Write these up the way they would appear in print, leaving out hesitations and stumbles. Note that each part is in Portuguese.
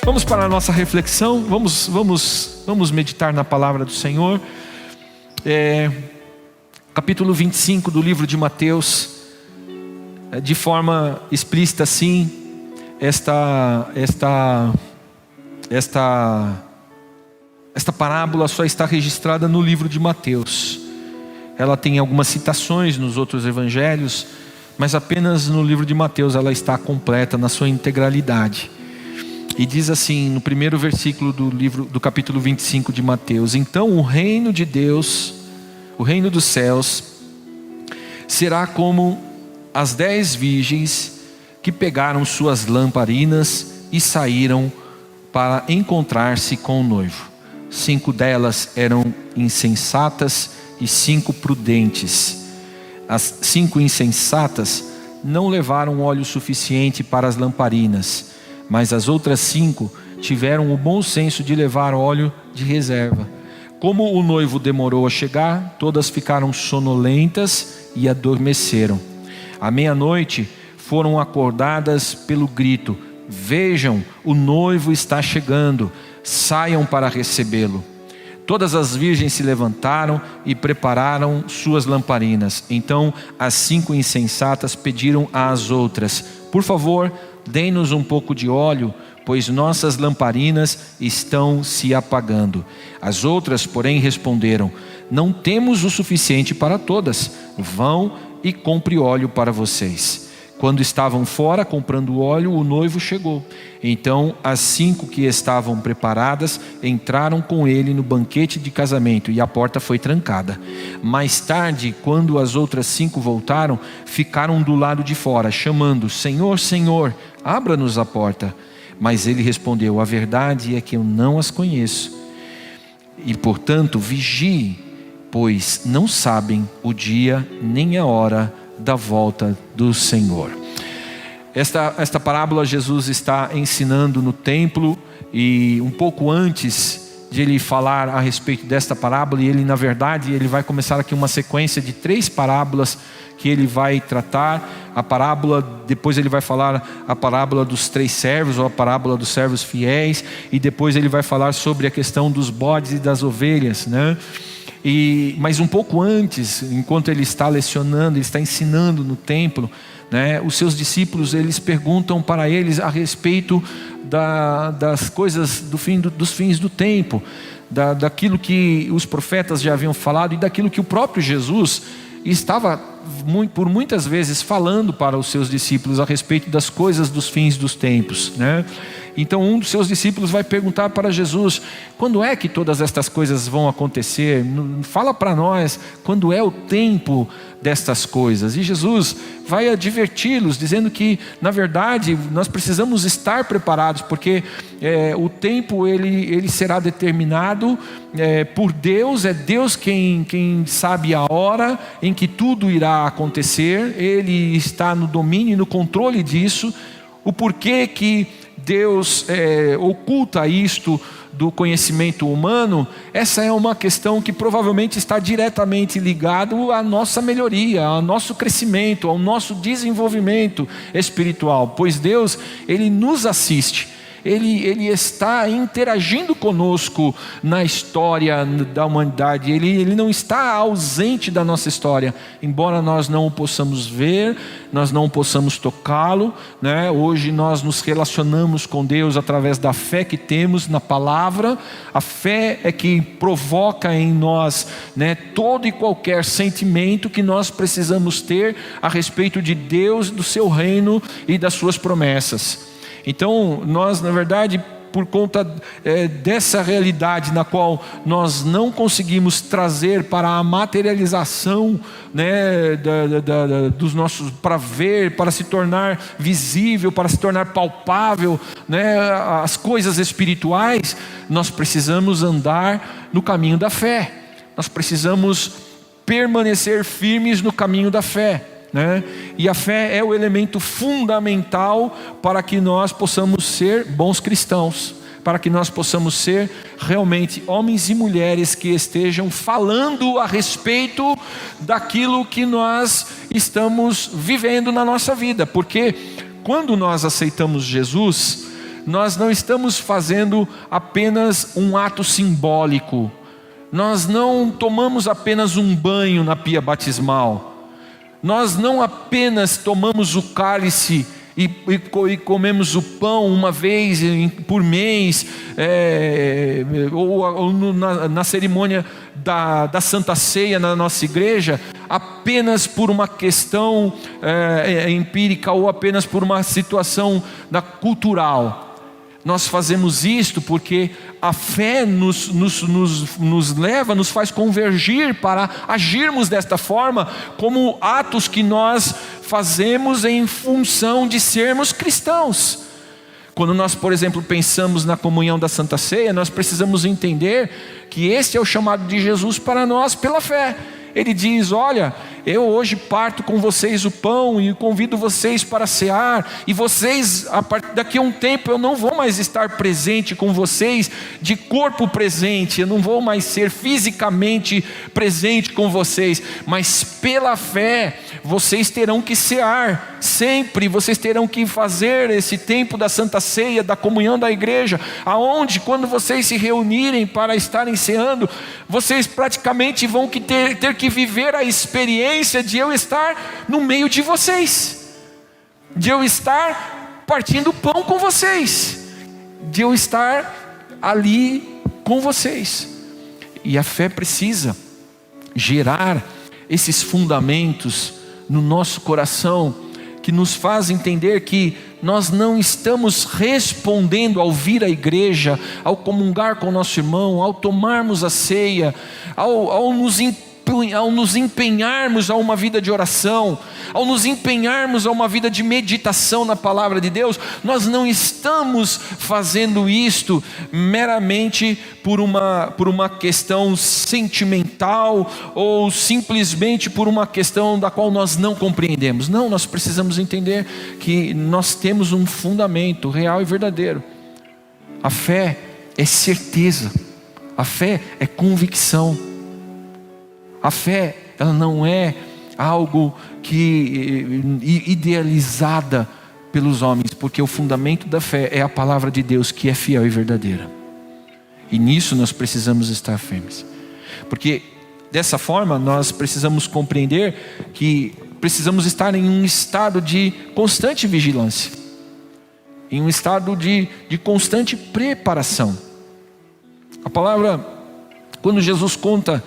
Vamos para a nossa reflexão, vamos meditar na palavra do Senhor. Capítulo 25 do livro de Mateus, de forma explícita assim, esta parábola só está registrada no livro de Mateus. Ela tem algumas citações nos outros evangelhos, mas apenas no livro de Mateus ela está completa na sua integralidade. E diz assim, no primeiro versículo do capítulo 25 de Mateus: então o reino de Deus, o reino dos céus, será como as 10 virgens que pegaram suas lamparinas e saíram para encontrar-se com o noivo. 5 delas eram insensatas e 5 prudentes. As 5 insensatas não levaram óleo suficiente para as lamparinas, mas as outras 5 tiveram o bom senso de levar óleo de reserva. Como o noivo demorou a chegar, todas ficaram sonolentas e adormeceram. À meia-noite foram acordadas pelo grito: vejam, o noivo está chegando, saiam para recebê-lo. Todas as virgens se levantaram e prepararam suas lamparinas. Então as 5 insensatas pediram às outras: por favor, dê-nos um pouco de óleo, pois nossas lamparinas estão se apagando. As outras, porém, responderam: não temos o suficiente para todas. Vão e compre óleo para vocês. Quando estavam fora comprando óleo, o noivo chegou. Então as 5 que estavam preparadas entraram com ele no banquete de casamento e a porta foi trancada. Mais tarde, quando as outras 5 voltaram, ficaram do lado de fora, chamando: Senhor, Senhor, abra-nos a porta. Mas ele respondeu: a verdade é que eu não as conheço. E portanto vigie, pois não sabem o dia nem a hora da volta do Senhor. Esta parábola Jesus está ensinando no templo, e um pouco antes de ele falar a respeito desta parábola, ele na verdade ele vai começar aqui uma sequência de 3 parábolas que ele vai tratar. A parábola, depois ele vai falar a parábola dos 3 servos, ou a parábola dos servos fiéis, e depois ele vai falar sobre a questão dos bodes e das ovelhas, né? Mas um pouco antes, enquanto ele está lecionando, ele está ensinando no templo, né, os seus discípulos, eles perguntam para eles a respeito das coisas dos fins do tempo, daquilo que os profetas já haviam falado e daquilo que o próprio Jesus estava por muitas vezes falando para os seus discípulos a respeito das coisas dos fins dos tempos, né? Então um dos seus discípulos vai perguntar para Jesus: quando é que todas estas coisas vão acontecer? Fala para nós, quando é o tempo destas coisas? E Jesus vai adverti-los, dizendo que na verdade nós precisamos estar preparados, porque o tempo ele será determinado por Deus. É Deus quem sabe a hora em que tudo irá acontecer. Ele está no domínio e no controle disso. O porquê que Deus oculta isto do conhecimento humano, essa é uma questão que provavelmente está diretamente ligado à nossa melhoria, ao nosso crescimento, ao nosso desenvolvimento espiritual, pois Deus, Ele nos assiste. Ele está interagindo conosco na história da humanidade. Ele não está ausente da nossa história, embora nós não o possamos ver, nós não possamos tocá-lo, né? Hoje nós nos relacionamos com Deus através da fé que temos na palavra. A fé é que provoca em nós, né, todo e qualquer sentimento que nós precisamos ter a respeito de Deus, do seu reino e das suas promessas. Então nós, na verdade, por conta dessa realidade na qual nós não conseguimos trazer para a materialização, né, dos nossos, para ver, para se tornar visível, para se tornar palpável, né, as coisas espirituais, nós precisamos andar no caminho da fé. Nós precisamos permanecer firmes no caminho da fé, né? E a fé é o elemento fundamental para que nós possamos ser bons cristãos, para que nós possamos ser realmente homens e mulheres que estejam falando a respeito daquilo que nós estamos vivendo na nossa vida. Porque quando nós aceitamos Jesus, nós não estamos fazendo apenas um ato simbólico. Nós não tomamos apenas um banho na pia batismal. Nós não apenas tomamos o cálice e comemos o pão uma vez por mês, ou na cerimônia da Santa Ceia na nossa igreja, apenas por uma questão empírica ou apenas por uma situação cultural. Nós fazemos isto porque a fé nos leva, nos faz convergir para agirmos desta forma, como atos que nós fazemos em função de sermos cristãos. Quando nós, por exemplo, pensamos na comunhão da Santa Ceia, nós precisamos entender que esse é o chamado de Jesus para nós pela fé. Ele diz: olha, eu hoje parto com vocês o pão e convido vocês para cear, e vocês, daqui a um tempo eu não vou mais estar presente com vocês, de corpo presente, eu não vou mais ser fisicamente presente com vocês, mas pela fé vocês terão que cear, sempre vocês terão que fazer esse tempo da Santa Ceia, da comunhão da igreja, aonde quando vocês se reunirem para estarem ceando, vocês praticamente vão ter que viver a experiência de eu estar no meio de vocês, de eu estar partindo pão com vocês, de eu estar ali com vocês. E a fé precisa gerar esses fundamentos no nosso coração, que nos faz entender que nós não estamos respondendo ao vir à igreja, ao comungar com o nosso irmão, ao tomarmos a ceia, ao nos empenharmos a uma vida de oração, ao nos empenharmos a uma vida de meditação na palavra de Deus. Nós não estamos fazendo isto meramente por uma questão sentimental, ou simplesmente por uma questão da qual nós não compreendemos. Não, nós precisamos entender que nós temos um fundamento real e verdadeiro. A fé é certeza, a fé é convicção. A fé, ela não é algo idealizada pelos homens, porque o fundamento da fé é a palavra de Deus, que é fiel e verdadeira. E nisso nós precisamos estar firmes, porque dessa forma nós precisamos compreender que precisamos estar em um estado de constante vigilância, em um estado de constante preparação. A palavra, quando Jesus conta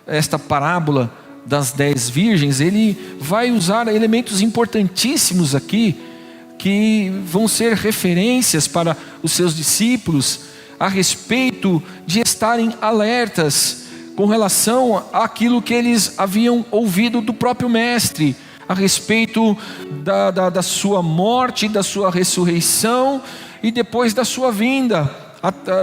esta parábola das 10 virgens, ele vai usar elementos importantíssimos aqui, que vão ser referências para os seus discípulos, a respeito de estarem alertas com relação àquilo que eles haviam ouvido do próprio Mestre, a respeito da sua morte, da sua ressurreição, e depois da sua vinda,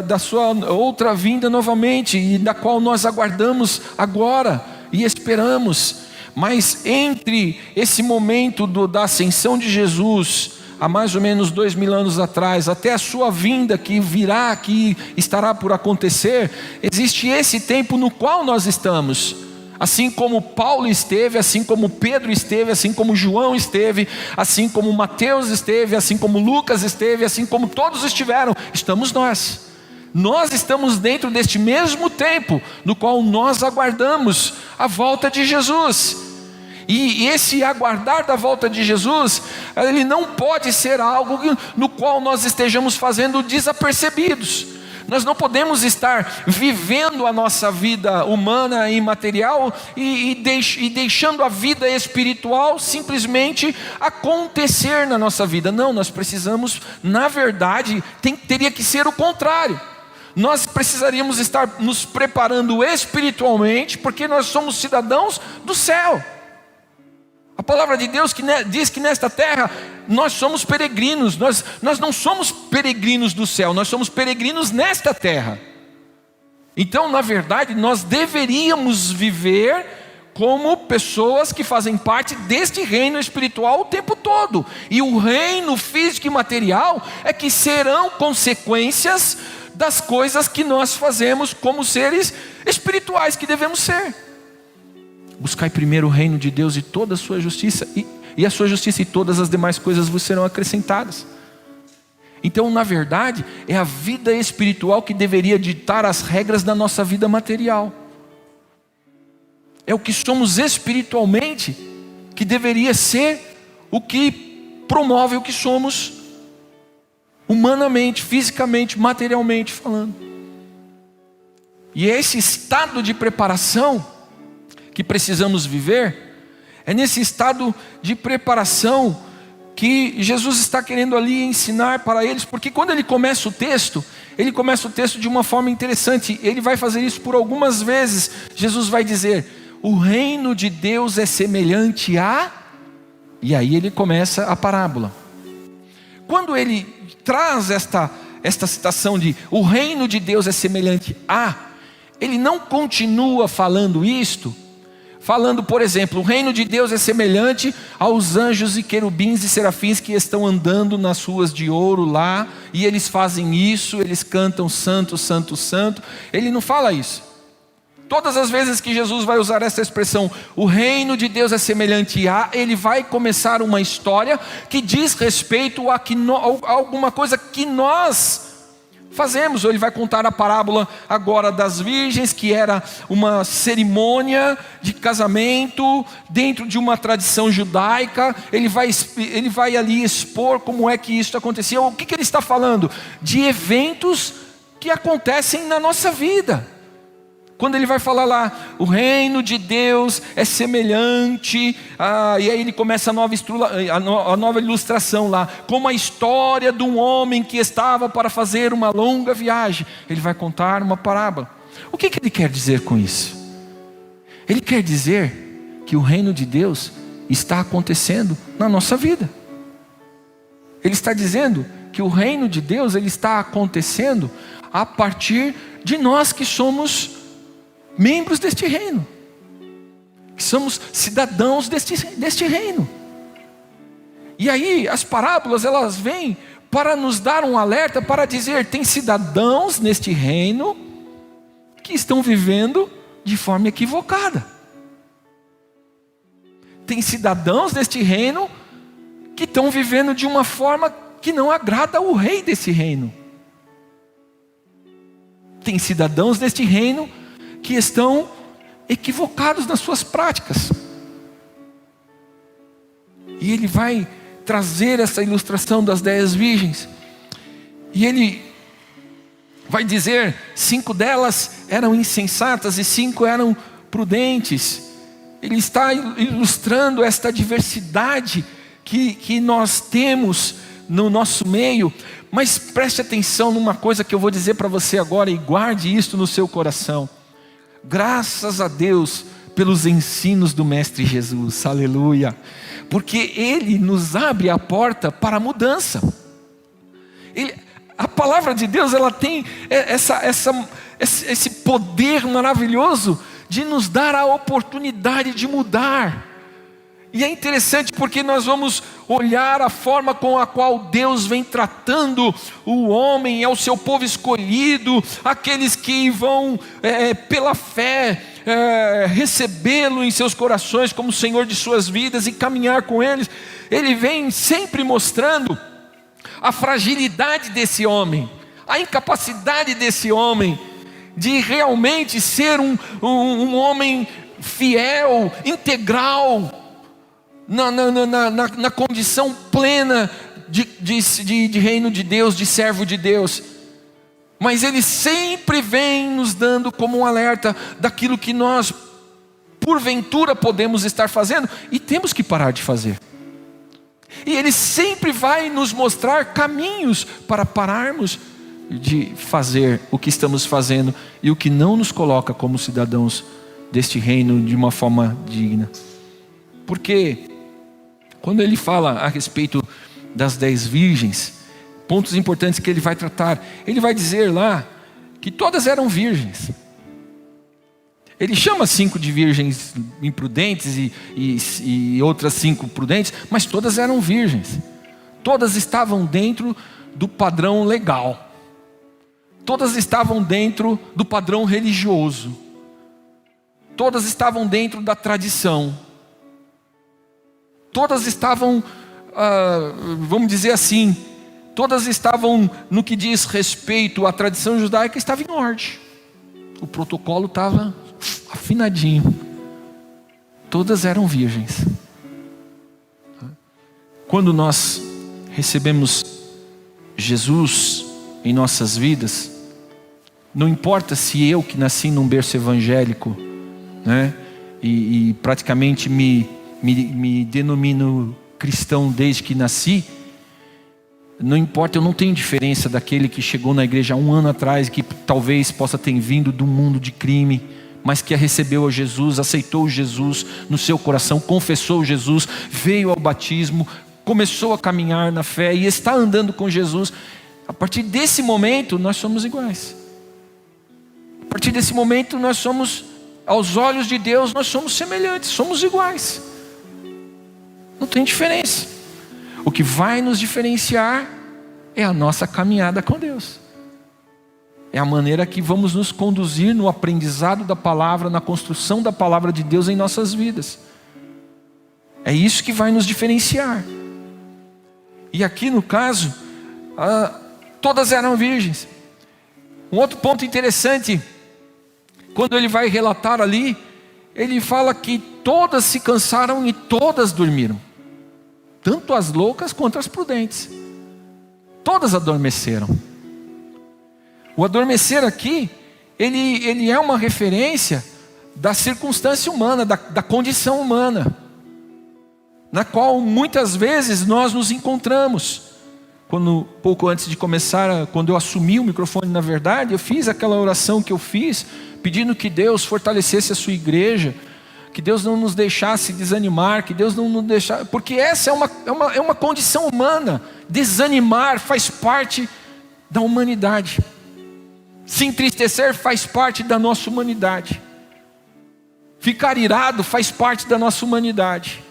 da sua outra vinda novamente, e da qual nós aguardamos agora e esperamos. Mas entre esse momento da ascensão de Jesus, há mais ou menos 2000 anos atrás, até a sua vinda que virá, que estará por acontecer, existe esse tempo no qual nós estamos. Assim como Paulo esteve, assim como Pedro esteve, assim como João esteve, assim como Mateus esteve, assim como Lucas esteve, assim como todos estiveram, estamos nós. Nós estamos dentro deste mesmo tempo, no qual nós aguardamos a volta de Jesus. E esse aguardar da volta de Jesus, ele não pode ser algo no qual nós estejamos fazendo desapercebidos. Nós não podemos estar vivendo a nossa vida humana e material e deixando a vida espiritual simplesmente acontecer na nossa vida. Não, nós precisamos, na verdade, teria que ser o contrário. Nós precisaríamos estar nos preparando espiritualmente, porque nós somos cidadãos do céu. A palavra de Deus diz que nesta terra nós somos peregrinos. Nós não somos peregrinos do céu, nós somos peregrinos nesta terra. Então, na verdade, nós deveríamos viver como pessoas que fazem parte deste reino espiritual o tempo todo. E o reino físico e material é que serão consequências das coisas que nós fazemos como seres espirituais que devemos ser. Buscai primeiro o reino de Deus e toda a sua justiça, e a sua justiça, e todas as demais coisas vos serão acrescentadas. Então, na verdade, é a vida espiritual que deveria ditar as regras da nossa vida material. É o que somos espiritualmente que deveria ser o que promove o que somos humanamente, fisicamente, materialmente falando. E é esse estado de preparação que precisamos viver, é nesse estado de preparação que Jesus está querendo ali ensinar para eles, porque quando ele começa o texto de uma forma interessante. Ele vai fazer isso por algumas vezes. Jesus vai dizer: o reino de Deus é semelhante a... E aí ele começa a parábola. Quando ele traz esta citação de o reino de Deus é semelhante a... Ele não continua falando isto, falando, por exemplo, o reino de Deus é semelhante aos anjos e querubins e serafins que estão andando nas ruas de ouro lá, e eles fazem isso, eles cantam santo, santo, santo. Ele não fala isso. Todas as vezes que Jesus vai usar essa expressão, o reino de Deus é semelhante a, ele vai começar uma história que diz respeito a alguma coisa que nós fazemos. Ou ele vai contar a parábola agora das virgens, que era uma cerimônia de casamento dentro de uma tradição judaica. Ele vai ali expor como é que isso acontecia. O que ele está falando? De eventos que acontecem na nossa vida. Quando ele vai falar lá, o reino de Deus é semelhante, e aí ele começa a nova ilustração lá, como a história de um homem que estava para fazer uma longa viagem. Ele vai contar uma parábola. O que ele quer dizer com isso? Ele quer dizer que o reino de Deus está acontecendo na nossa vida. Ele está dizendo que o reino de Deus ele está acontecendo a partir de nós que somos membros deste reino, que somos cidadãos deste reino. E aí as parábolas elas vêm para nos dar um alerta, para dizer: tem cidadãos neste reino que estão vivendo de forma equivocada. Tem cidadãos deste reino que estão vivendo de uma forma que não agrada ao rei desse reino. Tem cidadãos deste reino que estão equivocados nas suas práticas. E ele vai trazer essa ilustração das 10 virgens. E ele vai dizer: 5 delas eram insensatas e 5 eram prudentes. Ele está ilustrando esta diversidade que nós temos no nosso meio. Mas preste atenção numa coisa que eu vou dizer para você agora, e guarde isso no seu coração. Graças a Deus pelos ensinos do Mestre Jesus, aleluia, porque Ele nos abre a porta para a mudança. A palavra de Deus ela tem esse poder maravilhoso de nos dar a oportunidade de mudar. E é interessante porque nós vamos olhar a forma com a qual Deus vem tratando o homem, é o seu povo escolhido, aqueles que vão pela fé recebê-lo em seus corações como Senhor de suas vidas e caminhar com eles. Ele vem sempre mostrando a fragilidade desse homem, a incapacidade desse homem de realmente ser um homem fiel, integral, na condição plena de reino de Deus, de servo de Deus. Mas Ele sempre vem nos dando como um alerta daquilo que nós porventura podemos estar fazendo e temos que parar de fazer. E Ele sempre vai nos mostrar caminhos para pararmos de fazer o que estamos fazendo e o que não nos coloca como cidadãos deste reino de uma forma digna. Porque quando ele fala a respeito das 10 virgens, pontos importantes que ele vai tratar, ele vai dizer lá que todas eram virgens. Ele chama 5 de virgens imprudentes e outras 5 prudentes, mas todas eram virgens. Todas estavam dentro do padrão legal. Todas estavam dentro do padrão religioso. Todas estavam dentro da tradição. Todas estavam, vamos dizer assim, Todas estavam, no que diz respeito à tradição judaica, estava em ordem. O protocolo estava afinadinho. Todas eram virgens. Quando nós recebemos Jesus em nossas vidas, não importa se eu que nasci num berço evangélico, né, e praticamente me denomino cristão desde que nasci, não importa, eu não tenho diferença daquele que chegou na igreja há 1 ano atrás, que talvez possa ter vindo do mundo de crime, mas que recebeu a Jesus, aceitou Jesus no seu coração, confessou Jesus, veio ao batismo, começou a caminhar na fé e está andando com Jesus. A partir desse momento nós somos iguais. A partir desse momento nós somos, aos olhos de Deus, nós somos semelhantes, somos iguais. Não tem diferença. O que vai nos diferenciar é a nossa caminhada com Deus. É a maneira que vamos nos conduzir no aprendizado da palavra, na construção da palavra de Deus em nossas vidas. É isso que vai nos diferenciar. E aqui no caso, todas eram virgens. Um outro ponto interessante, quando ele vai relatar ali, ele fala que todas se cansaram e todas dormiram. Tanto as loucas quanto as prudentes. Todas adormeceram. O adormecer aqui, ele é uma referência da circunstância humana, da condição humana, na qual muitas vezes nós nos encontramos. Pouco antes de começar, quando eu assumi o microfone, na verdade, eu fiz aquela oração que eu fiz, pedindo que Deus fortalecesse a sua igreja, que Deus não nos deixasse desanimar, que Deus não nos deixasse, porque essa é uma condição humana. Desanimar faz parte da humanidade. Se entristecer faz parte da nossa humanidade. Ficar irado faz parte da nossa humanidade.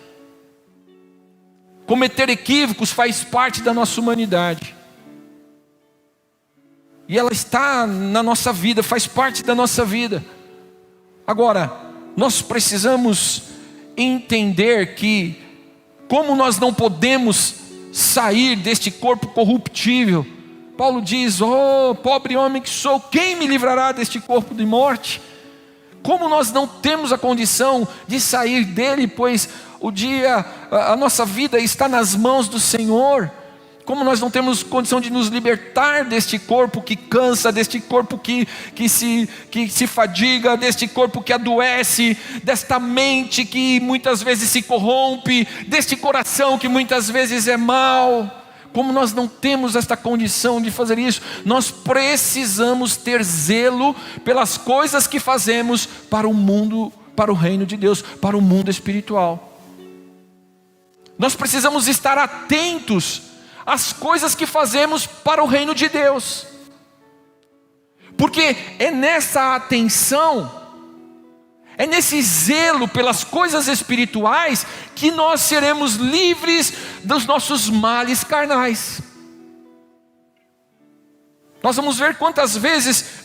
Cometer equívocos faz parte da nossa humanidade. E ela está na nossa vida, faz parte da nossa vida. Agora, nós precisamos entender que, como nós não podemos sair deste corpo corruptível, Paulo diz: oh, pobre homem que sou, quem me livrará deste corpo de morte? Como nós não temos a condição de sair dele, pois a nossa vida está nas mãos do Senhor. Como nós não temos condição de nos libertar deste corpo que cansa, deste corpo que se fadiga, deste corpo que adoece, desta mente que muitas vezes se corrompe, deste coração que muitas vezes é mau. Como nós não temos esta condição de fazer isso, nós precisamos ter zelo pelas coisas que fazemos para o mundo, para o reino de Deus, para o mundo espiritual. Nós precisamos estar atentos às coisas que fazemos para o reino de Deus, porque é nessa atenção, é nesse zelo pelas coisas espirituais que nós seremos livres dos nossos males carnais. Nós vamos ver quantas vezes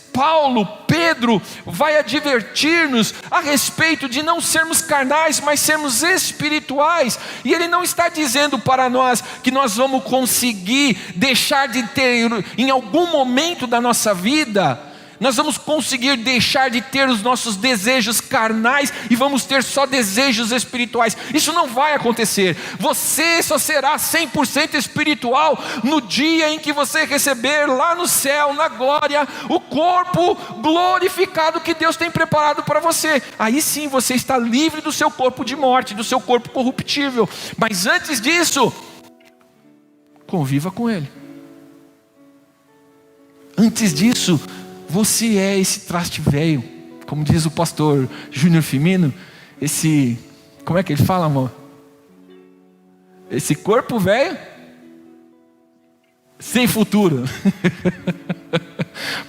Pedro vai advertir-nos a respeito de não sermos carnais, mas sermos espirituais. E ele não está dizendo para nós que nós vamos conseguir deixar de ter, em algum momento da nossa vida, nós vamos conseguir deixar de ter os nossos desejos carnais e vamos ter só desejos espirituais. Isso não vai acontecer. Você só será 100% espiritual no dia em que você receber lá no céu, na glória, o corpo glorificado que Deus tem preparado para você. Aí sim você está livre do seu corpo de morte, do seu corpo corruptível. Mas antes disso, conviva com Ele. Antes disso, você é esse traste velho, como diz o pastor Júnior Firmino, como é que ele fala, amor? Esse corpo velho, sem futuro.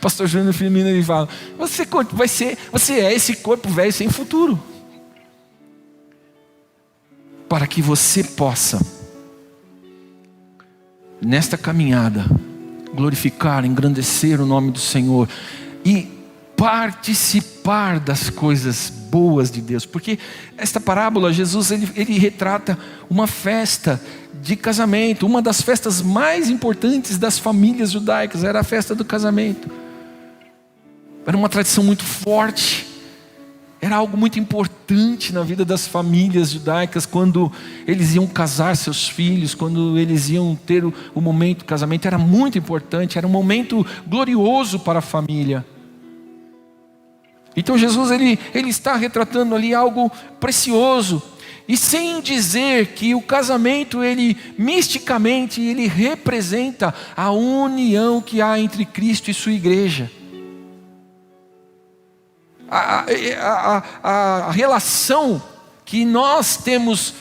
Pastor Júnior Firmino, ele fala, você é esse corpo velho sem futuro. Para que você possa, nesta caminhada, glorificar, engrandecer o nome do Senhor e participar das coisas boas de Deus. Porque esta parábola, Jesus ele retrata uma festa de casamento. Uma das festas mais importantes das famílias judaicas era a festa do casamento. Era uma tradição muito forte. Era algo muito importante na vida das famílias judaicas, quando eles iam casar seus filhos, quando eles iam ter o momento do casamento. Era muito importante, era um momento glorioso para a família. Então Jesus ele está retratando ali algo precioso. E sem dizer que o casamento, misticamente, ele representa a união que há entre Cristo e sua igreja. A relação que nós temos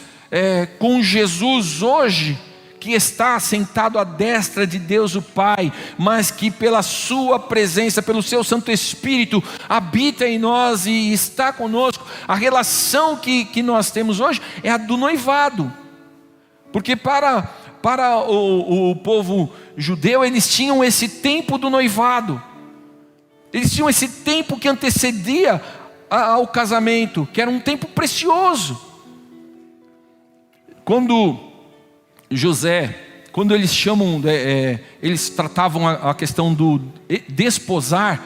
com Jesus hoje, que está sentado à destra de Deus o Pai, mas que pela sua presença, pelo seu Santo Espírito, habita em nós e está conosco. A relação que nós temos hoje é a do noivado, porque para o povo judeu, eles tinham esse tempo do noivado, eles tinham esse tempo que antecedia ao casamento, que era um tempo precioso. Quando eles chamam, eles tratavam a questão do desposar,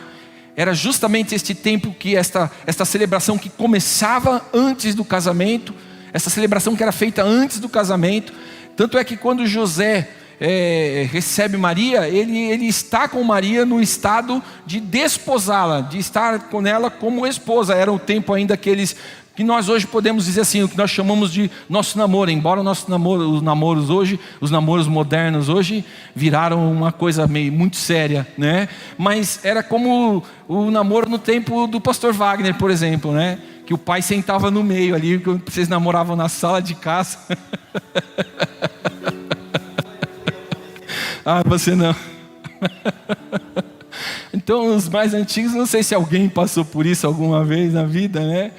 era justamente este tempo que esta celebração que começava antes do casamento, essa celebração que era feita antes do casamento. Tanto é que quando José recebe Maria, ele está com Maria no estado de desposá-la, de estar com ela como esposa. Era o tempo ainda que nós hoje podemos dizer assim, o que nós chamamos de nosso namoro. Embora os namoros modernos hoje viraram uma coisa muito séria, né? Mas era como o namoro no tempo do pastor Wagner, por exemplo, né? Que o pai sentava no meio ali, que vocês namoravam na sala de casa. Ah, você não. Então os mais antigos, não sei se alguém passou por isso alguma vez na vida, né?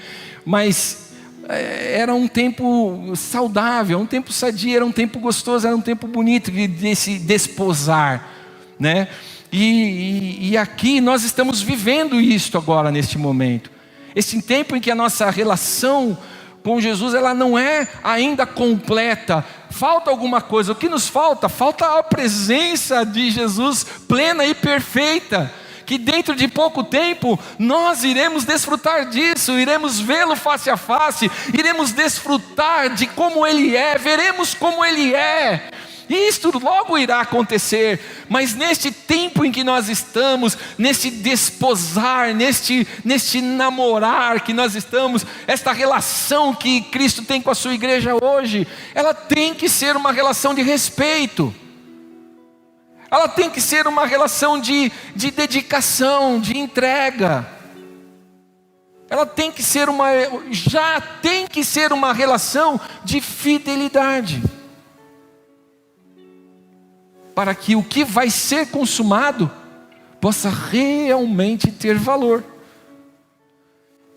Mas era um tempo saudável, um tempo sadio, era um tempo gostoso, era um tempo bonito de se desposar, né? E aqui nós estamos vivendo isso agora, neste momento. Esse tempo em que a nossa relação com Jesus, ela não é ainda completa. Falta alguma coisa. O que nos falta? Falta a presença de Jesus plena e perfeita, que dentro de pouco tempo nós iremos desfrutar disso, iremos vê-lo face a face, iremos desfrutar de como Ele é, veremos como Ele é. E isto logo irá acontecer, mas neste tempo em que nós estamos, neste desposar, neste namorar que nós estamos, esta relação que Cristo tem com a sua igreja hoje, ela tem que ser uma relação de respeito, ela tem que ser uma relação de dedicação, de entrega, ela tem que ser já tem que ser uma relação de fidelidade, para que o que vai ser consumado possa realmente ter valor.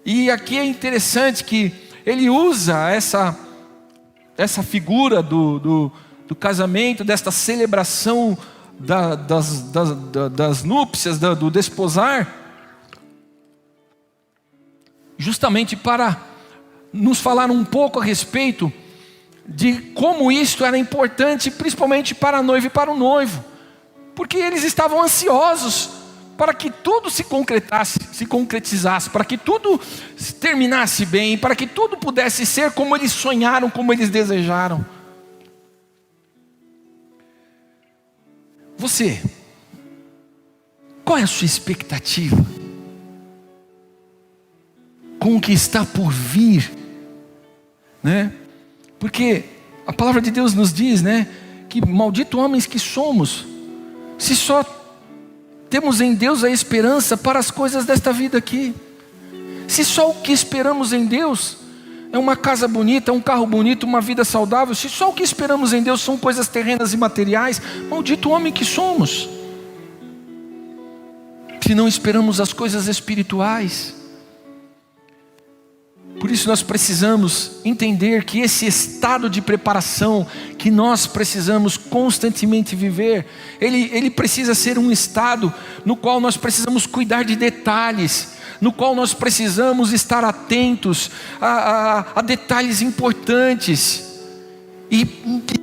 E aqui é interessante que ele usa essa figura do casamento, desta celebração das núpcias, do desposar, justamente para nos falar um pouco a respeito de como isto era importante, principalmente para a noiva e para o noivo, porque eles estavam ansiosos para que tudo se concretizasse, para que tudo terminasse bem, para que tudo pudesse ser como eles sonharam, como eles desejaram. Você, qual é a sua expectativa com o que está por vir, né? Porque a palavra de Deus nos diz, né, que maldito homens que somos, se só temos em Deus a esperança para as coisas desta vida aqui. Se só o que esperamos em Deus é uma casa bonita, um carro bonito, uma vida saudável, se só o que esperamos em Deus são coisas terrenas e materiais, maldito homem que somos. Se não esperamos as coisas espirituais. Por isso nós precisamos entender que esse estado de preparação que nós precisamos constantemente viver, ele precisa ser um estado no qual nós precisamos cuidar de detalhes, no qual nós precisamos estar atentos a detalhes importantes. E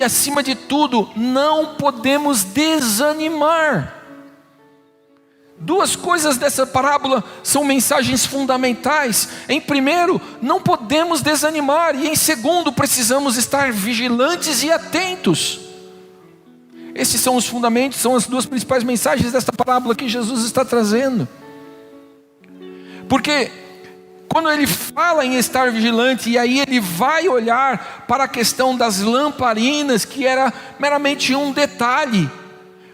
acima de tudo, não podemos desanimar. Duas coisas dessa parábola são mensagens fundamentais. Em primeiro, não podemos desanimar. E em segundo, precisamos estar vigilantes e atentos. Esses são os fundamentos, são as duas principais mensagens desta parábola que Jesus está trazendo. Porque quando ele fala em estar vigilante, e aí ele vai olhar para a questão das lamparinas, que era meramente um detalhe,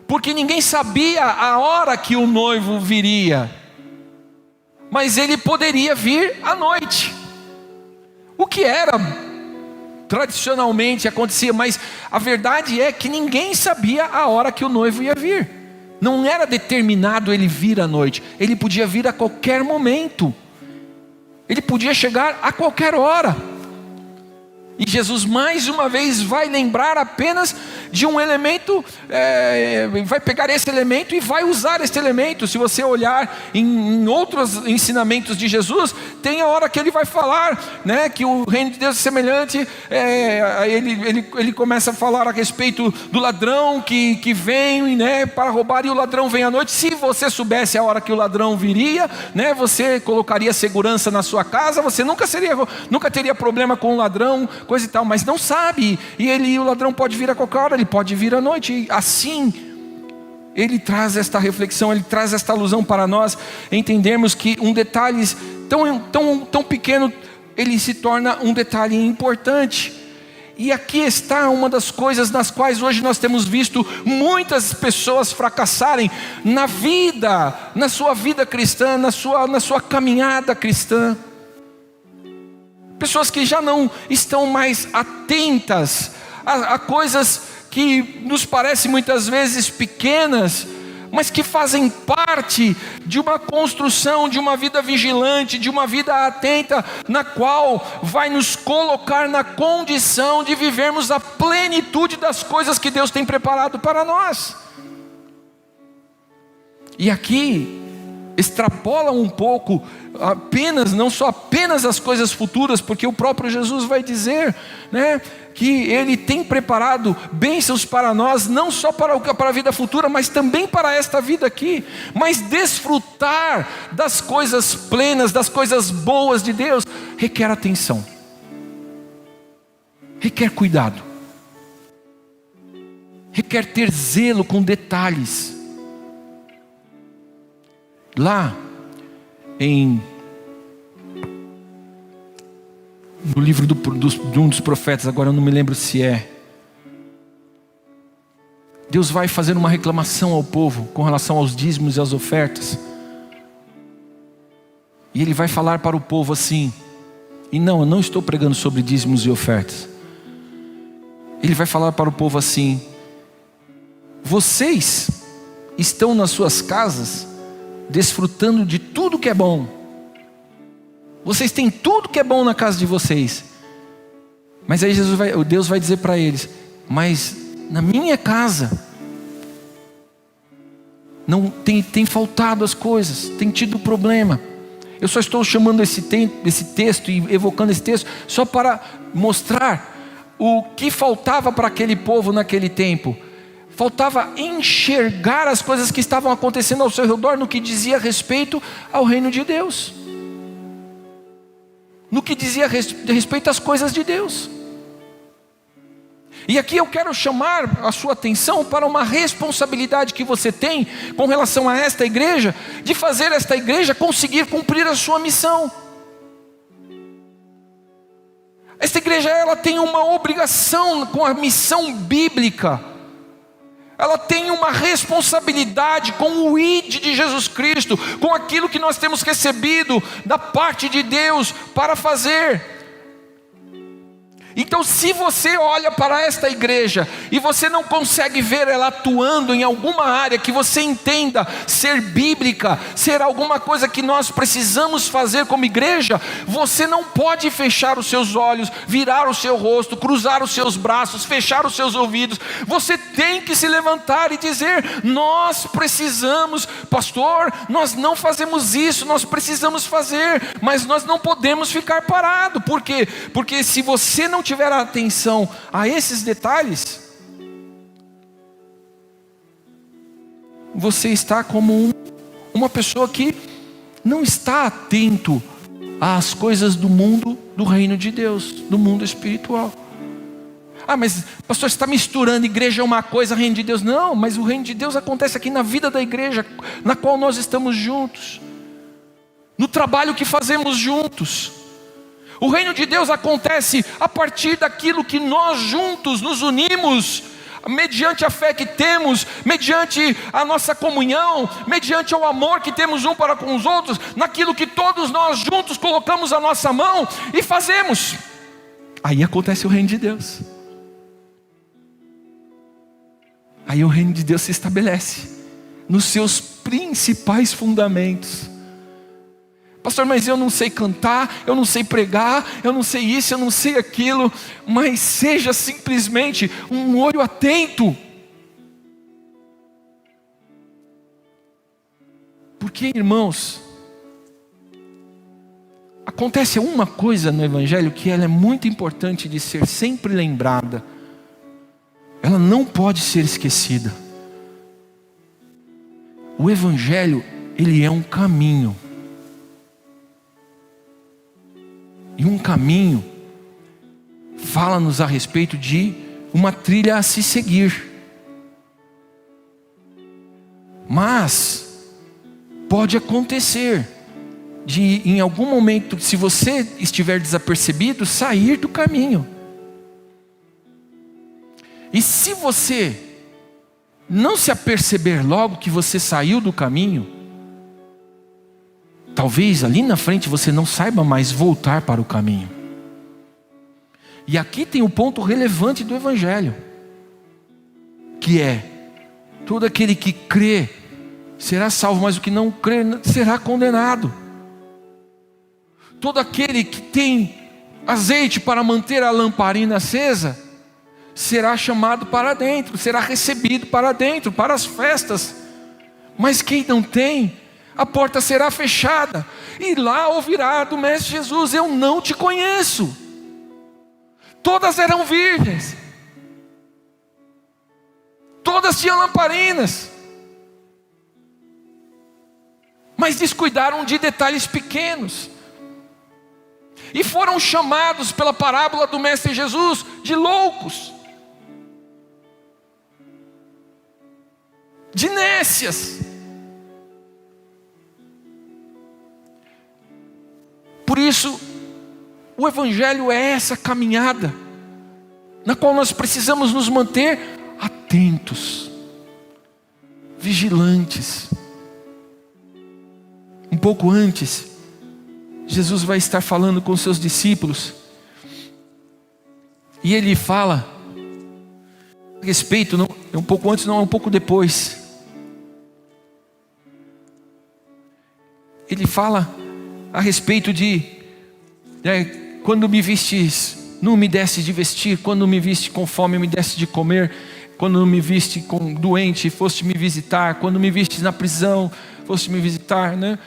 porque ninguém sabia a hora que o noivo viria, mas ele poderia vir à noite, o que era tradicionalmente acontecia, mas a verdade é que ninguém sabia a hora que o noivo ia vir. Não era determinado ele vir à noite, ele podia vir a qualquer momento, ele podia chegar a qualquer hora. E Jesus mais uma vez vai lembrar apenas de um elemento, vai pegar esse elemento e vai usar esse elemento. Se você olhar em outros ensinamentos de Jesus, tem a hora que ele vai falar, né, que o reino de Deus é semelhante, ele começa a falar a respeito do ladrão que vem, né, para roubar, e o ladrão vem à noite. Se você soubesse a hora que o ladrão viria, né, você colocaria segurança na sua casa, você nunca teria problema com o ladrão, coisa e tal, mas não sabe, e o ladrão pode vir a qualquer hora, ele pode vir à noite, e assim, ele traz esta reflexão, ele traz esta alusão para nós, entendermos que um detalhe tão pequeno, ele se torna um detalhe importante. E aqui está uma das coisas nas quais hoje nós temos visto muitas pessoas fracassarem na vida, na sua vida cristã, na sua caminhada cristã. Pessoas que já não estão mais atentas a coisas que nos parecem muitas vezes pequenas, mas que fazem parte de uma construção, de uma vida vigilante, de uma vida atenta, na qual vai nos colocar na condição de vivermos a plenitude das coisas que Deus tem preparado para nós. E aqui extrapola um pouco não só apenas as coisas futuras, porque o próprio Jesus vai dizer, né, que Ele tem preparado bênçãos para nós, não só para a vida futura, mas também para esta vida aqui. Mas desfrutar das coisas plenas, das coisas boas de Deus, requer atenção, requer cuidado, requer ter zelo com detalhes. Lá no livro de um dos profetas, agora eu não me lembro se é, Deus vai fazer uma reclamação ao povo com relação aos dízimos e às ofertas, e Ele vai falar para o povo assim, e não, eu não estou pregando sobre dízimos e ofertas. Ele vai falar para o povo assim: vocês estão nas suas casas desfrutando de tudo que é bom, vocês têm tudo que é bom na casa de vocês, mas aí Deus vai dizer para eles: mas na minha casa não tem faltado as coisas, tem tido problema. Eu só estou chamando esse texto e evocando esse texto só para mostrar o que faltava para aquele povo naquele tempo. Faltava enxergar as coisas que estavam acontecendo ao seu redor no que dizia respeito ao reino de Deus, no que dizia respeito às coisas de Deus. E aqui eu quero chamar a sua atenção para uma responsabilidade que você tem com relação a esta igreja, de fazer esta igreja conseguir cumprir a sua missão. Esta igreja, ela tem uma obrigação com a missão bíblica, ela tem uma responsabilidade com o ID de Jesus Cristo, com aquilo que nós temos recebido da parte de Deus para fazer. Então, se você olha para esta igreja e você não consegue ver ela atuando em alguma área que você entenda ser bíblica, ser alguma coisa que nós precisamos fazer como igreja, você não pode fechar os seus olhos, virar o seu rosto, cruzar os seus braços, fechar os seus ouvidos. Você tem que se levantar e dizer: nós precisamos, pastor, nós não fazemos isso, nós precisamos fazer, mas nós não podemos ficar parados. Por quê? Porque se você não não tiver atenção a esses detalhes, você está como uma pessoa que não está atento às coisas do mundo, do reino de Deus, do mundo espiritual. Mas pastor, você está misturando, igreja é uma coisa, reino de Deus. Não, mas o reino de Deus acontece aqui na vida da igreja, na qual nós estamos juntos, no trabalho que fazemos juntos. O reino de Deus acontece a partir daquilo que nós juntos nos unimos, mediante a fé que temos, mediante a nossa comunhão, mediante o amor que temos um para com os outros, naquilo que todos nós juntos colocamos a nossa mão e fazemos. Aí acontece o reino de Deus. Aí o reino de Deus se estabelece nos seus principais fundamentos. Pastor, mas eu não sei cantar, eu não sei pregar, eu não sei isso, eu não sei aquilo. Mas seja simplesmente um olho atento. Porque, irmãos, acontece uma coisa no Evangelho que ela é muito importante de ser sempre lembrada. Ela não pode ser esquecida. O Evangelho, ele é um caminho. E um caminho fala-nos a respeito de uma trilha a se seguir. Mas pode acontecer de em algum momento, se você estiver desapercebido, sair do caminho. E se você não se aperceber logo que você saiu do caminho, talvez ali na frente você não saiba mais voltar para o caminho. E aqui tem o ponto relevante do Evangelho, que é: todo aquele que crê será salvo, mas o que não crê será condenado. Todo aquele que tem azeite para manter a lamparina acesa será chamado para dentro, será recebido para dentro, para as festas. Mas quem não tem, a porta será fechada, e lá ouvirá do Mestre Jesus: eu não te conheço. Todas eram virgens, todas tinham lamparinas, mas descuidaram de detalhes pequenos, e foram chamados pela parábola do Mestre Jesus de loucos, de nécias. Por isso, o Evangelho é essa caminhada, na qual nós precisamos nos manter atentos, vigilantes. Um pouco antes, Jesus vai estar falando com seus discípulos, e ele fala a respeito, não, é um pouco antes, não é um pouco depois. Ele fala a respeito de quando me vistes, não me deste de vestir; quando me viste com fome, me deste de comer; quando me viste com doente, foste me visitar; quando me viste na prisão, foste me visitar, né?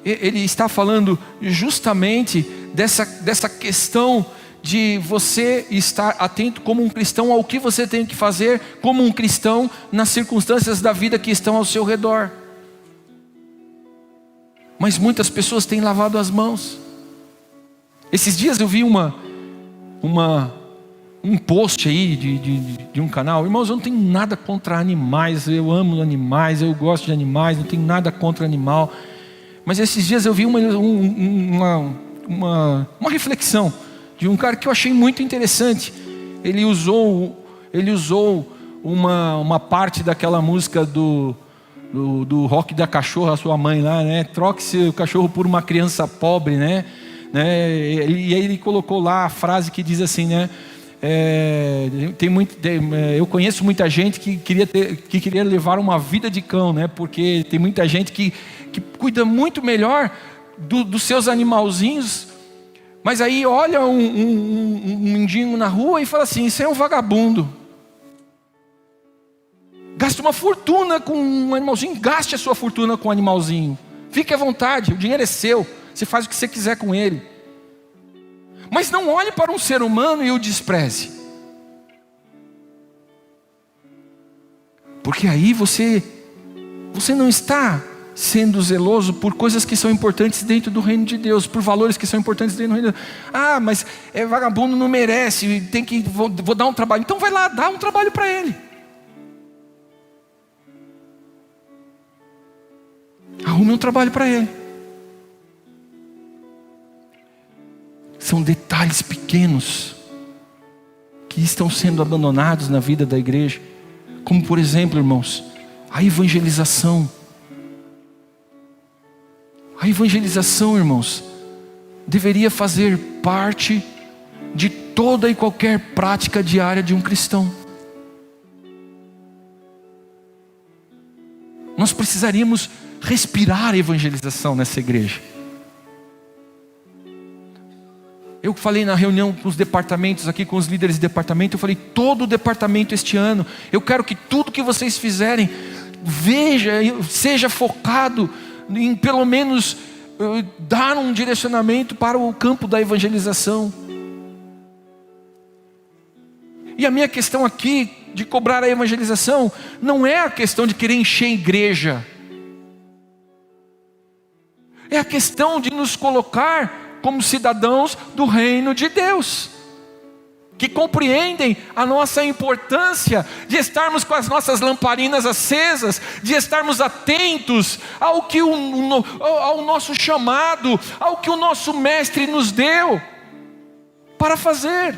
Ele está falando justamente dessa questão de você estar atento como um cristão ao que você tem que fazer como um cristão nas circunstâncias da vida que estão ao seu redor. Mas muitas pessoas têm lavado as mãos. Esses dias eu vi um post aí de um canal. Irmãos, eu não tenho nada contra animais, eu amo animais, eu gosto de animais, não tenho nada contra animal. Mas esses dias eu vi uma reflexão de um cara que eu achei muito interessante. Ele usou uma parte daquela música do rock da cachorra, a sua mãe lá, né? Troque seu cachorro por uma criança pobre, né? E aí ele colocou lá a frase que diz assim, né? Eu conheço muita gente que queria levar uma vida de cão, né? Porque tem muita gente que cuida muito melhor dos seus animalzinhos, mas aí olha um mendigo na rua e fala assim: isso é um vagabundo. Gasta uma fortuna com um animalzinho, gaste a sua fortuna com um animalzinho. Fique à vontade, o dinheiro é seu, você faz o que você quiser com ele. Mas não olhe para um ser humano e o despreze. Porque aí você não está sendo zeloso por coisas que são importantes dentro do reino de Deus, por valores que são importantes dentro do reino de Deus. Ah, mas vagabundo não merece, vou dar um trabalho. Então vai lá, dá um trabalho para ele. Arrume um trabalho para ele. São detalhes pequenos que estão sendo abandonados na vida da igreja. Como por exemplo, irmãos, a evangelização. A evangelização, irmãos, deveria fazer parte de toda e qualquer prática diária de um cristão. Nós precisaríamos respirar a evangelização nessa igreja. Eu falei na reunião com os departamentos aqui, com os líderes de departamento, eu falei, todo o departamento este ano, eu quero que tudo que vocês fizerem, seja focado em pelo menos dar um direcionamento para o campo da evangelização. E a minha questão aqui, de cobrar a evangelização, não é a questão de querer encher a igreja. É a questão de nos colocar como cidadãos do reino de Deus, que compreendem a nossa importância de estarmos com as nossas lamparinas acesas, de estarmos atentos ao nosso chamado, ao que o nosso mestre nos deu para fazer.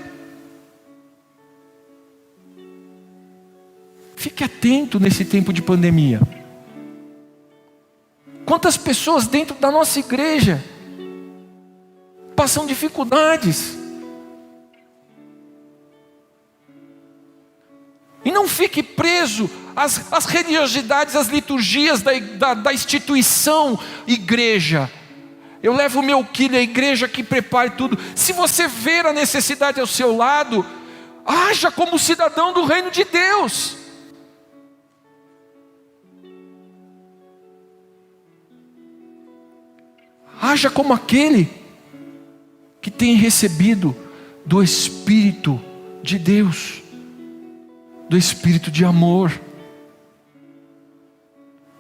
Fique atento nesse tempo de pandemia. Quantas pessoas dentro da nossa igreja passam dificuldades? E não fique preso às religiosidades, às liturgias da instituição igreja. Eu levo o meu quilho à igreja que prepare tudo. Se você ver a necessidade ao seu lado, haja como cidadão do reino de Deus. Haja como aquele que tem recebido do Espírito de Deus, do Espírito de amor,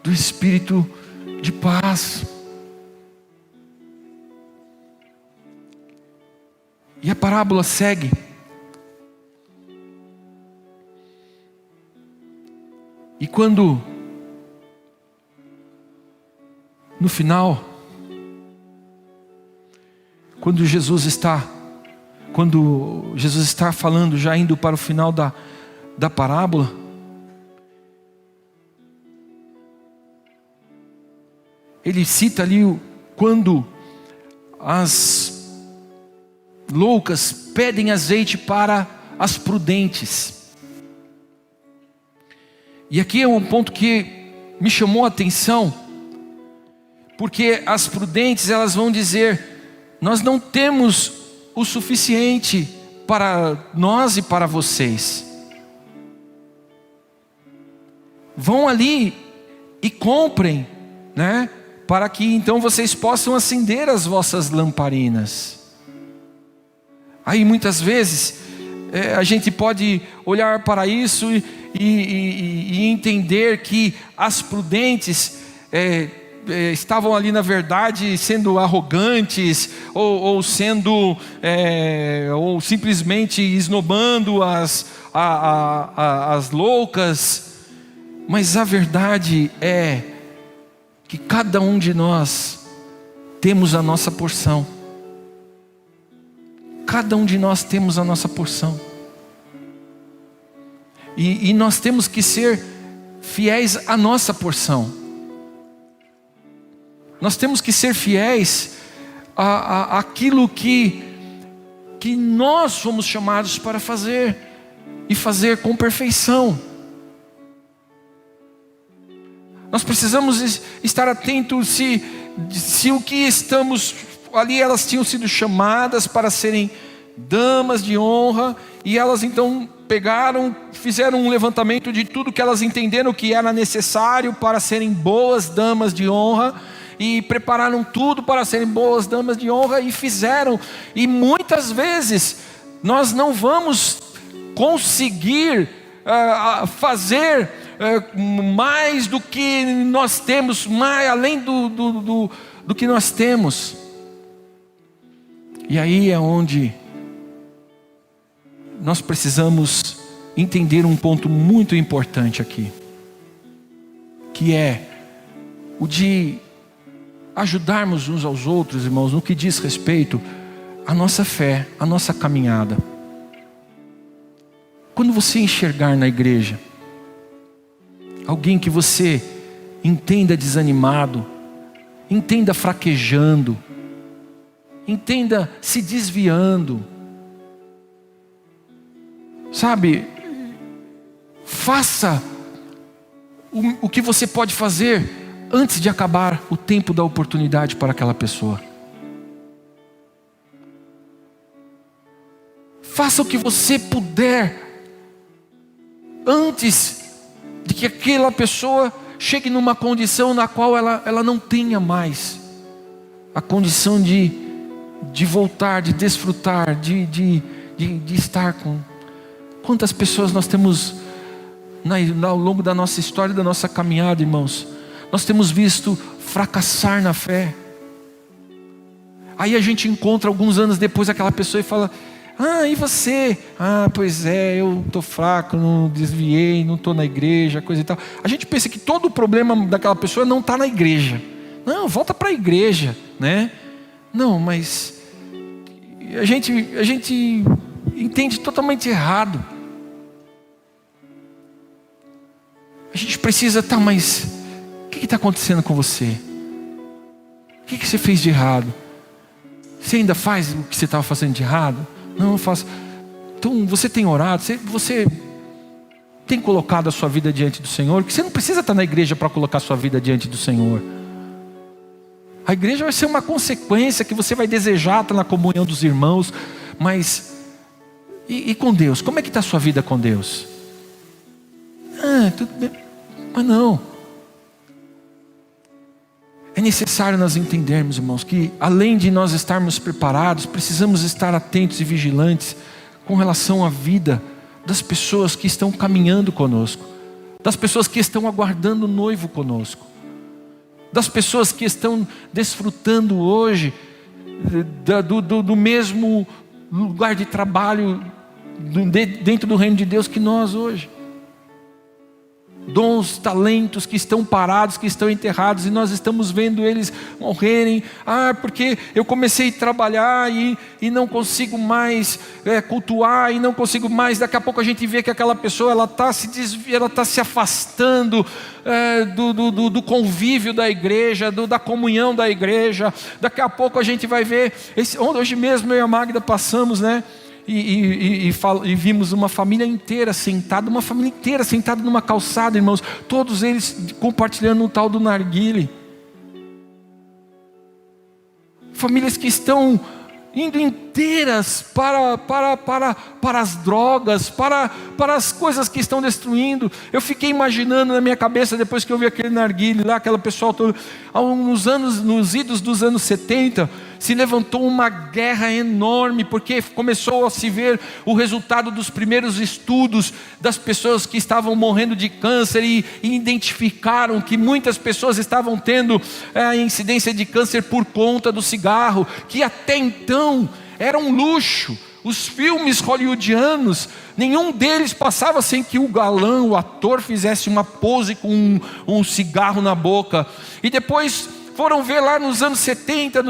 do Espírito de paz. E a parábola segue. E quando, no final, quando Jesus está falando, já indo para o final da parábola, ele cita ali quando as loucas pedem azeite para as prudentes. E aqui é um ponto que me chamou a atenção, porque as prudentes, elas vão dizer: nós não temos o suficiente para nós e para vocês. Vão ali e comprem, né? Para que então vocês possam acender as vossas lamparinas. Aí muitas vezes a gente pode olhar para isso e entender que as prudentes estavam ali na verdade sendo arrogantes ou simplesmente esnobando as loucas. Mas a verdade é que cada um de nós temos a nossa porção. Cada um de nós temos a nossa porção. E nós temos que ser fiéis à nossa porção. Nós temos que ser fiéis àquilo que nós fomos chamados para fazer, e fazer com perfeição. Nós precisamos estar atentos se o que estamos ali, elas tinham sido chamadas para serem damas de honra, e elas então fizeram um levantamento de tudo que elas entenderam que era necessário para serem boas damas de honra. e prepararam tudo para serem boas damas de honra e fizeram. E muitas vezes nós não vamos conseguir fazer mais do que nós temos, mais além do que nós temos. E aí é onde nós precisamos entender um ponto muito importante aqui, que é o de ajudarmos uns aos outros, irmãos, no que diz respeito à nossa fé, à nossa caminhada. Quando você enxergar na igreja alguém que você entenda desanimado, entenda fraquejando, entenda se desviando, sabe, faça o que você pode fazer antes de acabar o tempo da oportunidade para aquela pessoa. Faça o que você puder antes de que aquela pessoa chegue numa condição na qual ela não tenha mais a condição de voltar, de desfrutar, de estar com. Quantas pessoas nós temos ao longo da nossa história, da nossa caminhada, irmãos, nós temos visto fracassar na fé. Aí a gente encontra alguns anos depois aquela pessoa e fala: e você? Pois é, eu estou fraco, não desviei, não estou na igreja, coisa e tal. A gente pensa que todo o problema daquela pessoa não está na igreja. Não, volta para a igreja, né? Não, mas a gente entende totalmente errado. A gente precisa, mas o que está acontecendo com você? O que você fez de errado? Você ainda faz o que você estava fazendo de errado? Não, eu faço. Então você tem orado, você tem colocado a sua vida diante do Senhor, que você não precisa estar na igreja para colocar a sua vida diante do Senhor. A igreja vai ser uma consequência que você vai desejar estar na comunhão dos irmãos, mas e com Deus? Como é que está a sua vida com Deus? Tudo bem, mas não. É necessário nós entendermos, irmãos, que além de nós estarmos preparados, precisamos estar atentos e vigilantes com relação à vida das pessoas que estão caminhando conosco, das pessoas que estão aguardando o noivo conosco, das pessoas que estão desfrutando hoje do mesmo lugar de trabalho dentro do reino de Deus que nós hoje. Dons, talentos que estão parados, que estão enterrados, e nós estamos vendo eles morrerem. Porque eu comecei a trabalhar e não consigo mais cultuar, e não consigo mais. Daqui a pouco a gente vê que aquela pessoa ela está se afastando do convívio da igreja, da comunhão da igreja. Daqui a pouco a gente vai ver hoje mesmo eu e a Magda passamos, né? E vimos uma família inteira sentada numa calçada, irmãos, todos eles compartilhando o tal do narguile. Famílias que estão indo inteiras para as drogas, para as coisas que estão destruindo. Eu fiquei imaginando na minha cabeça, depois que eu vi aquele narguile lá, aquela pessoa toda, nos idos dos anos 70, se levantou uma guerra enorme, porque começou a se ver o resultado dos primeiros estudos das pessoas que estavam morrendo de câncer, e identificaram que muitas pessoas estavam tendo a incidência de câncer por conta do cigarro, que até então era um luxo. Os filmes hollywoodianos, nenhum deles passava sem que o galã, o ator, fizesse uma pose com um cigarro na boca. E depois foram ver lá nos anos 70,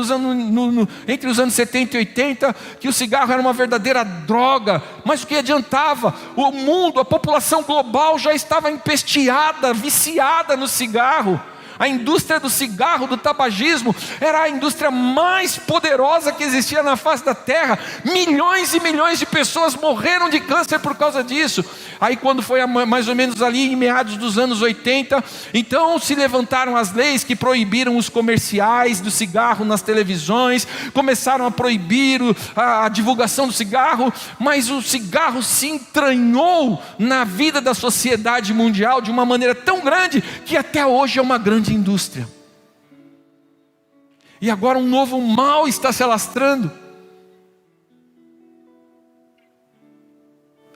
entre os anos 70 e 80, que o cigarro era uma verdadeira droga. Mas o que adiantava? O mundo, a população global já estava empesteada, viciada no cigarro. A indústria do cigarro, do tabagismo, era a indústria mais poderosa que existia na face da terra. Milhões e milhões de pessoas morreram de câncer por causa disso. Aí quando foi mais ou menos ali em meados dos anos 80, então se levantaram as leis que proibiram os comerciais do cigarro nas televisões, começaram a proibir a divulgação do cigarro, mas o cigarro se entranhou na vida da sociedade mundial de uma maneira tão grande que até hoje é uma grande indústria. E agora um novo mal está se alastrando.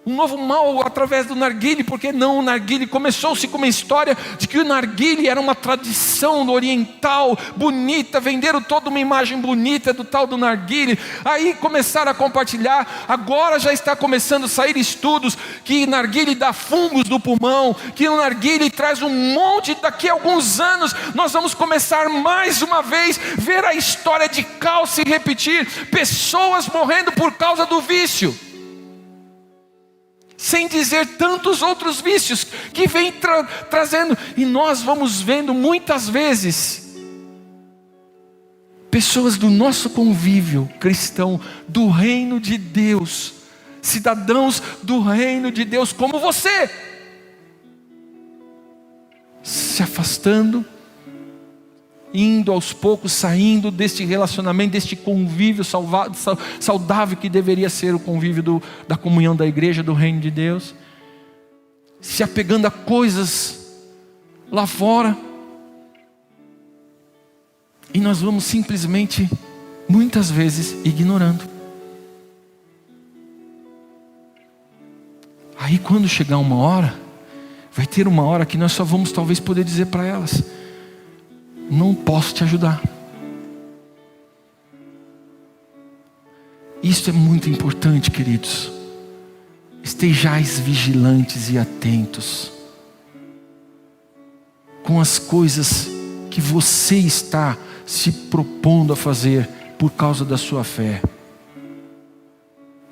Um novo mal através do narguilé, porque não o narguilé? Começou-se com uma história de que o narguilé era uma tradição oriental, bonita, venderam toda uma imagem bonita do tal do narguilé, aí começaram a compartilhar, agora já está começando a sair estudos, que narguilé dá fungos no pulmão, que o narguilé traz um monte, daqui a alguns anos, nós vamos começar mais uma vez, ver a história de caos se repetir, pessoas morrendo por causa do vício. Sem dizer tantos outros vícios que vem trazendo. E nós vamos vendo muitas vezes pessoas do nosso convívio cristão, do reino de Deus, cidadãos do reino de Deus como você, se afastando, indo aos poucos, saindo deste relacionamento, deste convívio saudável que deveria ser o convívio da comunhão da igreja, do reino de Deus, se apegando a coisas lá fora, e nós vamos simplesmente, muitas vezes, ignorando. Aí quando chegar uma hora, vai ter uma hora que nós só vamos talvez poder dizer para elas: não posso te ajudar. Isso é muito importante, queridos. Estejais vigilantes e atentos com as coisas que você está se propondo a fazer por causa da sua fé,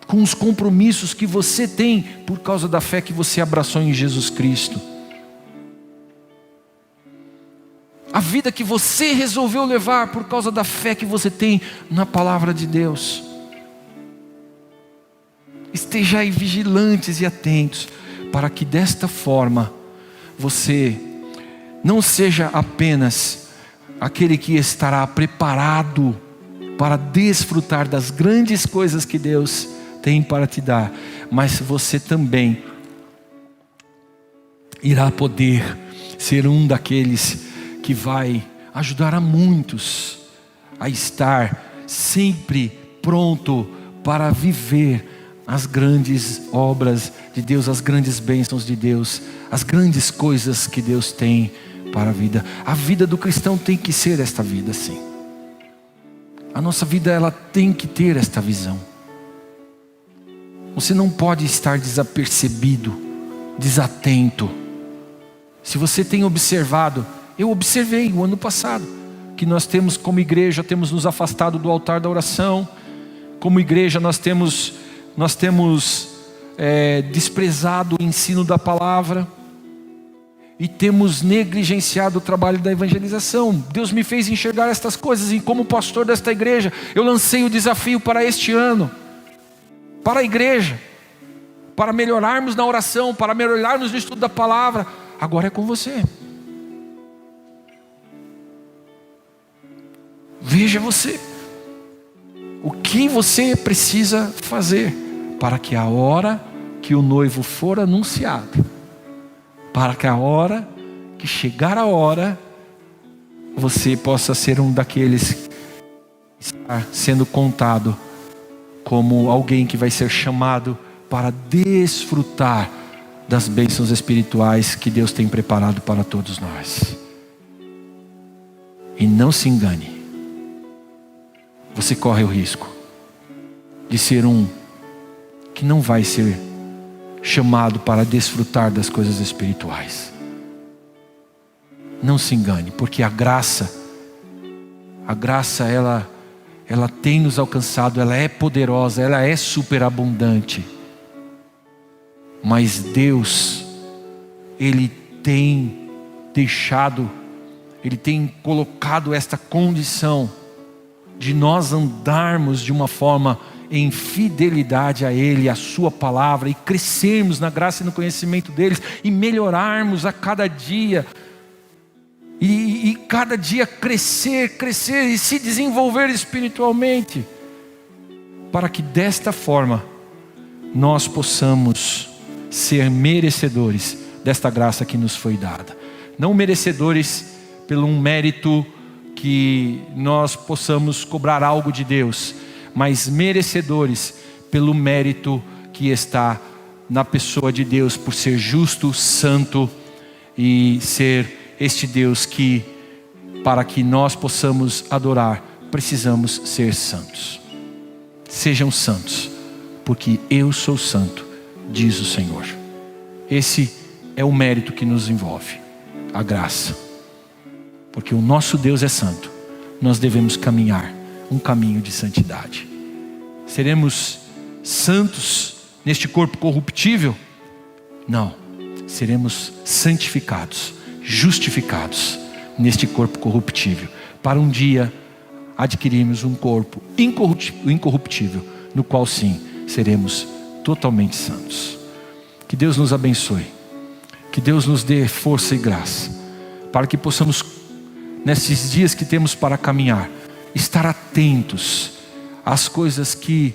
com os compromissos que você tem por causa da fé que você abraçou em Jesus Cristo. A vida que você resolveu levar por causa da fé que você tem na palavra de Deus. Estejai vigilantes e atentos, para que desta forma você não seja apenas aquele que estará preparado para desfrutar das grandes coisas que Deus tem para te dar, mas você também irá poder ser um daqueles que vai ajudar a muitos a estar sempre pronto para viver as grandes obras de Deus, as grandes bênçãos de Deus, as grandes coisas que Deus tem para a vida. A vida do cristão tem que ser esta vida, sim. A nossa vida, ela tem que ter esta visão. Você não pode estar desapercebido, desatento. Se você tem observado, eu observei o ano passado, que nós temos como igreja, temos nos afastado do altar da oração. Como igreja nós temos desprezado o ensino da palavra. E temos negligenciado o trabalho da evangelização. Deus me fez enxergar estas coisas, e como pastor desta igreja, eu lancei o desafio para este ano, para a igreja, para melhorarmos na oração, para melhorarmos no estudo da palavra. Agora é com você. Veja você, o que você precisa fazer para que a hora que o noivo for anunciado, para que a hora que chegar a hora, você possa ser um daqueles que está sendo contado como alguém que vai ser chamado para desfrutar das bênçãos espirituais que Deus tem preparado para todos nós. E não se engane, você corre o risco de ser um que não vai ser chamado para desfrutar das coisas espirituais. Não se engane, porque a graça ela tem nos alcançado, ela é poderosa, ela é superabundante. Mas Deus, Ele tem deixado, Ele tem colocado esta condição de nós andarmos de uma forma em fidelidade a Ele, a Sua palavra, e crescermos na graça e no conhecimento deles, e melhorarmos a cada dia, e cada dia crescer e se desenvolver espiritualmente, para que desta forma nós possamos ser merecedores desta graça que nos foi dada. Não merecedores pelo um mérito que nós possamos cobrar algo de Deus, mas merecedores pelo mérito que está na pessoa de Deus, por ser justo, santo e ser este Deus que, para que nós possamos adorar, precisamos ser santos. Sejam santos, porque eu sou santo, diz o Senhor. Esse é o mérito que nos envolve, a graça. Porque o nosso Deus é santo, nós devemos caminhar um caminho de santidade. Seremos santos neste corpo corruptível? Não, seremos santificados, justificados neste corpo corruptível, para um dia adquirirmos um corpo incorruptível, no qual sim, seremos totalmente santos. Que Deus nos abençoe, que Deus nos dê força e graça, para que possamos, nesses dias que temos para caminhar, estar atentos às coisas que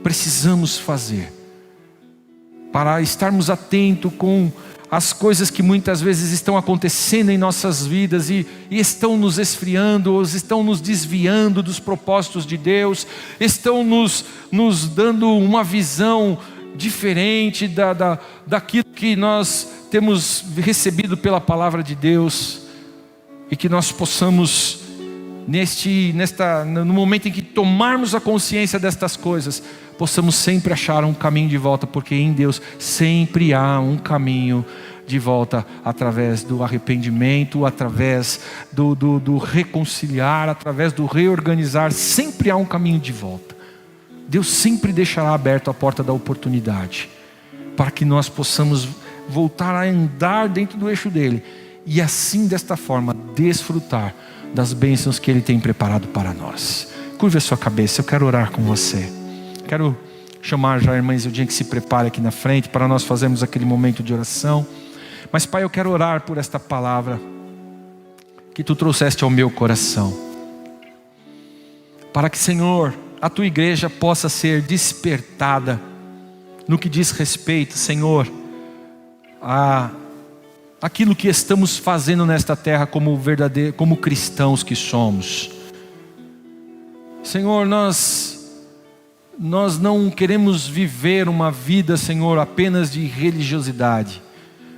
precisamos fazer, para estarmos atentos com as coisas que muitas vezes estão acontecendo em nossas vidas e estão nos esfriando, ou estão nos desviando dos propósitos de Deus, estão nos dando uma visão diferente daquilo que nós temos recebido pela palavra de Deus, e que nós possamos, no momento em que tomarmos a consciência destas coisas, possamos sempre achar um caminho de volta, porque em Deus sempre há um caminho de volta, através do arrependimento, através do reconciliar, através do reorganizar. Sempre há um caminho de volta. Deus sempre deixará aberto a porta da oportunidade, para que nós possamos voltar a andar dentro do eixo dele, e assim, desta forma, desfrutar das bênçãos que Ele tem preparado para nós. Curve a sua cabeça, eu quero orar com você. Quero chamar já a irmã Isildinha, que se prepare aqui na frente, para nós fazermos aquele momento de oração. Mas Pai, eu quero orar por esta palavra que Tu trouxeste ao meu coração, para que, Senhor, a Tua igreja possa ser despertada no que diz respeito, Senhor, a aquilo que estamos fazendo nesta terra como cristãos que somos. Senhor, nós não queremos viver uma vida, Senhor, apenas de religiosidade,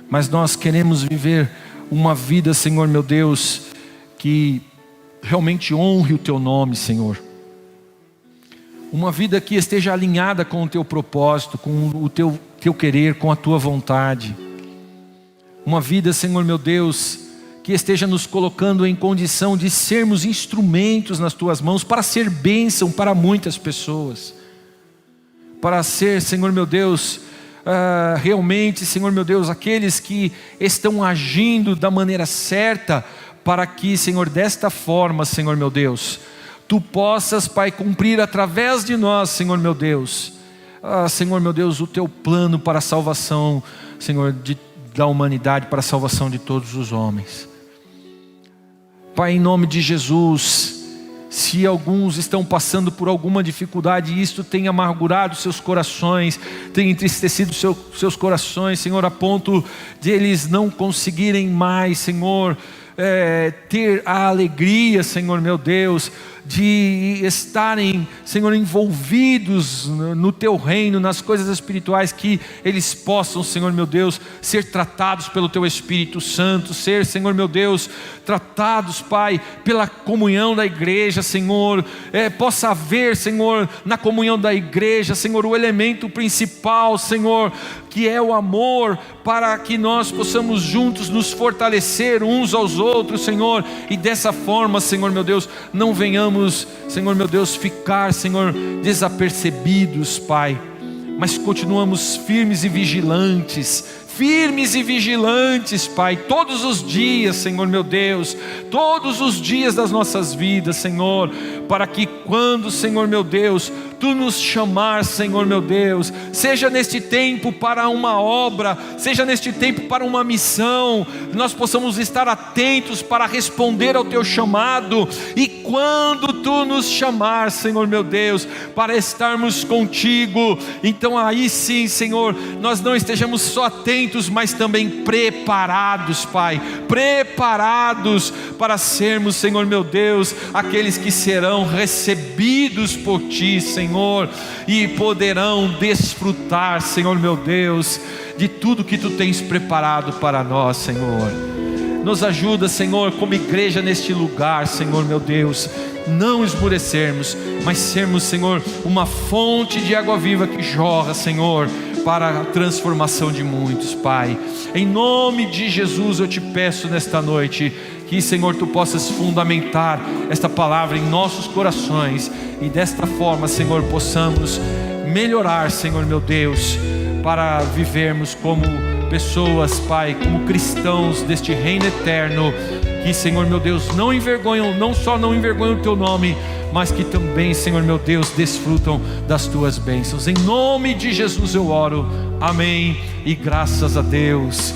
mas nós queremos viver uma vida, Senhor meu Deus, que realmente honre o Teu nome, Senhor. Uma vida que esteja alinhada com o Teu propósito, com o Teu querer, com a Tua vontade. Uma vida, Senhor meu Deus, que esteja nos colocando em condição de sermos instrumentos nas Tuas mãos, para ser bênção para muitas pessoas. Para ser, Senhor meu Deus, realmente, Senhor meu Deus, aqueles que estão agindo da maneira certa, para que, Senhor, desta forma, Senhor meu Deus, Tu possas, Pai, cumprir através de nós, Senhor meu Deus, Senhor meu Deus, o Teu plano para a salvação, Senhor, da humanidade, para a salvação de todos os homens. Pai, em nome de Jesus, se alguns estão passando por alguma dificuldade e isto tem amargurado seus corações, tem entristecido seus corações, Senhor, a ponto de eles não conseguirem mais, Senhor, ter a alegria, Senhor meu Deus, de estarem, Senhor, envolvidos no Teu reino, nas coisas espirituais, que eles possam, Senhor meu Deus, ser tratados pelo Teu Espírito Santo, ser, Senhor meu Deus, tratados, Pai, pela comunhão da igreja, Senhor, possa haver, Senhor, na comunhão da igreja, Senhor, o elemento principal, Senhor, que é o amor, para que nós possamos juntos nos fortalecer uns aos outros, Senhor, e dessa forma, Senhor meu Deus, não venhamos, Senhor meu Deus, ficar, Senhor, desapercebidos, Pai, mas continuamos firmes e vigilantes, Pai, todos os dias, Senhor meu Deus, todos os dias das nossas vidas, Senhor, para que quando, Senhor meu Deus, Tu nos chamar, Senhor meu Deus, seja neste tempo para uma obra, seja neste tempo para uma missão, nós possamos estar atentos para responder ao Teu chamado. E quando Tu nos chamar, Senhor meu Deus, para estarmos contigo, então aí sim, Senhor, nós não estejamos só atentos, mas também preparados, Pai, preparados para sermos, Senhor meu Deus, aqueles que serão recebidos por Ti, Senhor, e poderão desfrutar, Senhor meu Deus, de tudo que Tu tens preparado para nós, Senhor. Nos ajuda, Senhor, como igreja neste lugar, Senhor meu Deus, não esmorecermos, mas sermos, Senhor, uma fonte de água viva que jorra, Senhor, para a transformação de muitos, Pai. Em nome de Jesus eu Te peço nesta noite, que, Senhor, Tu possas fundamentar esta palavra em nossos corações, e desta forma, Senhor, possamos melhorar, Senhor meu Deus, para vivermos como pessoas, Pai, como cristãos deste reino eterno, que, Senhor meu Deus, não só não envergonham o Teu nome, mas que também, Senhor meu Deus, desfrutam das Tuas bênçãos. Em nome de Jesus eu oro, amém, e graças a Deus.